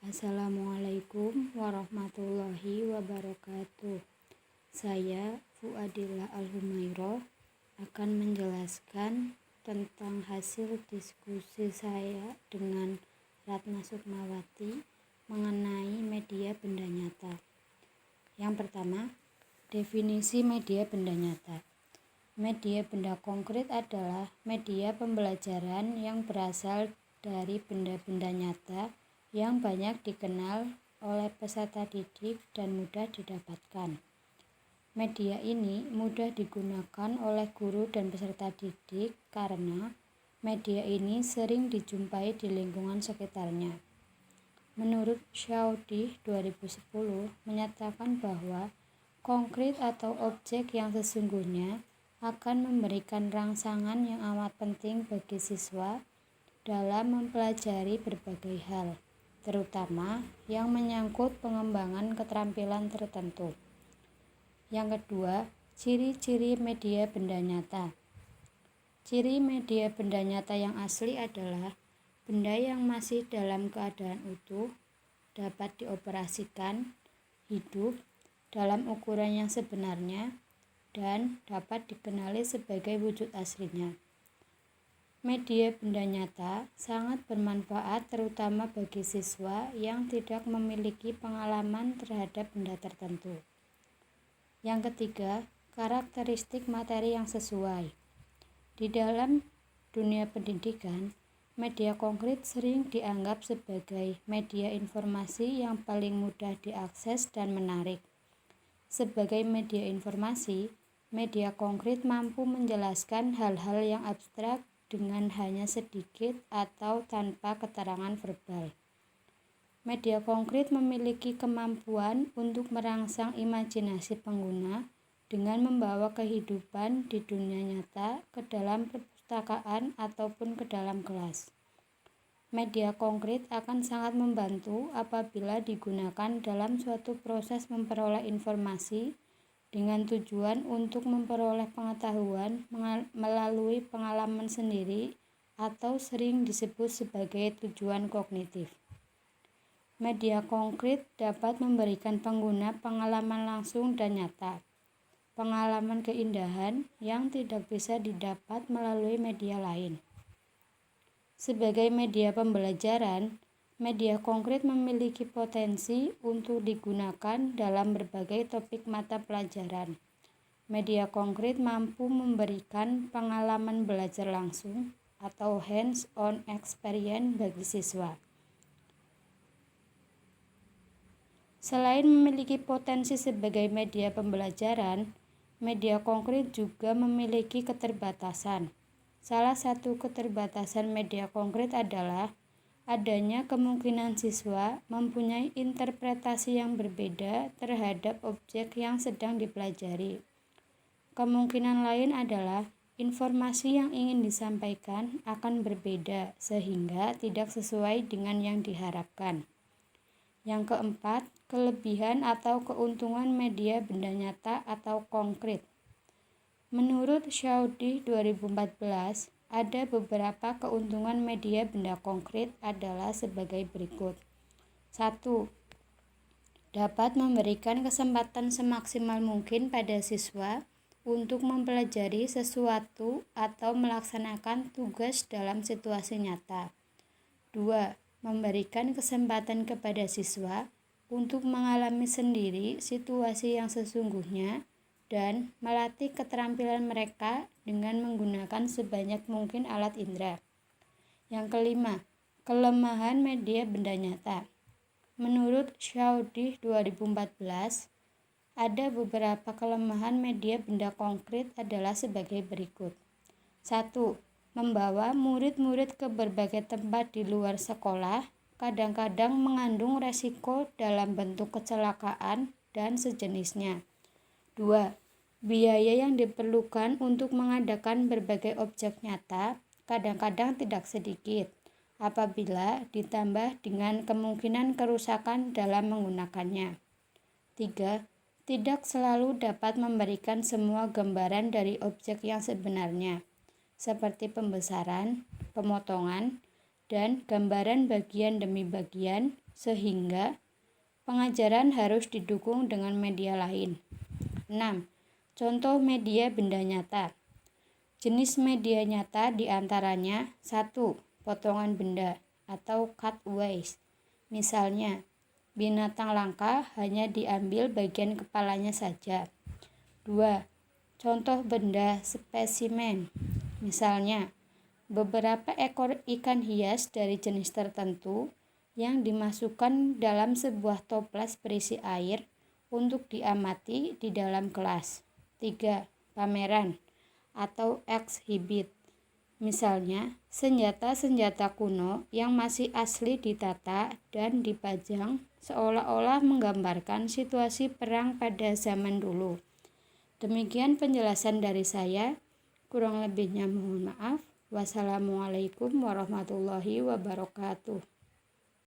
Assalamualaikum warahmatullahi wabarakatuh. Saya Fuadillah Al-Humairah akan menjelaskan tentang hasil diskusi saya dengan Ratna Sukmawati mengenai media benda nyata. Yang pertama, definisi media benda nyata. Media benda konkret adalah media pembelajaran yang berasal dari benda-benda nyata yang banyak dikenal oleh peserta didik dan mudah didapatkan. Media ini mudah digunakan oleh guru dan peserta didik karena media ini sering dijumpai di lingkungan sekitarnya. Menurut Shaudi 2010 menyatakan bahwa konkret atau objek yang sesungguhnya akan memberikan rangsangan yang amat penting bagi siswa dalam mempelajari berbagai hal, terutama yang menyangkut pengembangan keterampilan tertentu. Yang kedua, ciri-ciri media benda nyata. Ciri media benda nyata yang asli adalah benda yang masih dalam keadaan utuh, dapat dioperasikan, hidup, dalam ukuran yang sebenarnya, dan dapat dikenali sebagai wujud aslinya. Media benda nyata sangat bermanfaat terutama bagi siswa yang tidak memiliki pengalaman terhadap benda tertentu. Yang ketiga, karakteristik materi yang sesuai. Di dalam dunia pendidikan, media konkret sering dianggap sebagai media informasi yang paling mudah diakses dan menarik. Sebagai media informasi, media konkret mampu menjelaskan hal-hal yang abstrak dengan hanya sedikit atau tanpa keterangan verbal. Media konkret memiliki kemampuan untuk merangsang imajinasi pengguna dengan membawa kehidupan di dunia nyata ke dalam perpustakaan ataupun ke dalam kelas. Media konkret akan sangat membantu apabila digunakan dalam suatu proses memperoleh informasi dengan tujuan untuk memperoleh pengetahuan melalui pengalaman sendiri atau sering disebut sebagai tujuan kognitif. Media konkret dapat memberikan pengguna pengalaman langsung dan nyata, pengalaman keindahan yang tidak bisa didapat melalui media lain. Sebagai media pembelajaran, media konkret memiliki potensi untuk digunakan dalam berbagai topik mata pelajaran. Media konkret mampu memberikan pengalaman belajar langsung atau hands-on experience bagi siswa. Selain memiliki potensi sebagai media pembelajaran, media konkret juga memiliki keterbatasan. Salah satu keterbatasan media konkret adalah adanya kemungkinan siswa mempunyai interpretasi yang berbeda terhadap objek yang sedang dipelajari. Kemungkinan lain adalah informasi yang ingin disampaikan akan berbeda sehingga tidak sesuai dengan yang diharapkan. Yang keempat, kelebihan atau keuntungan media benda nyata atau konkret. Menurut Shaudi 2014, ada beberapa keuntungan media benda konkret adalah sebagai berikut. 1. Dapat memberikan kesempatan semaksimal mungkin pada siswa untuk mempelajari sesuatu atau melaksanakan tugas dalam situasi nyata. 2. Memberikan kesempatan kepada siswa untuk mengalami sendiri situasi yang sesungguhnya dan melatih keterampilan mereka dengan menggunakan sebanyak mungkin alat indera. Yang kelima, kelemahan media benda nyata. Menurut Shaudi 2014, ada beberapa kelemahan media benda konkret adalah sebagai berikut. 1. Membawa murid-murid ke berbagai tempat di luar sekolah, kadang-kadang mengandung resiko dalam bentuk kecelakaan dan sejenisnya. 2. Biaya yang diperlukan untuk mengadakan berbagai objek nyata kadang-kadang tidak sedikit apabila ditambah dengan kemungkinan kerusakan dalam menggunakannya. 3. Tidak selalu dapat memberikan semua gambaran dari objek yang sebenarnya, seperti pembesaran, pemotongan, dan gambaran bagian demi bagian sehingga pengajaran harus didukung dengan media lain. 6. Contoh media benda nyata. Jenis media nyata diantaranya 1. Potongan benda atau cutaways. Misalnya, binatang langka hanya diambil bagian kepalanya saja. 2. Contoh benda spesimen. Misalnya, beberapa ekor ikan hias dari jenis tertentu yang dimasukkan dalam sebuah toples berisi air untuk diamati di dalam kelas. 3. Pameran atau exhibit. Misalnya, senjata-senjata kuno yang masih asli ditata dan dipajang seolah-olah menggambarkan situasi perang pada zaman dulu. Demikian penjelasan dari saya. Kurang lebihnya mohon maaf. Wassalamualaikum warahmatullahi wabarakatuh.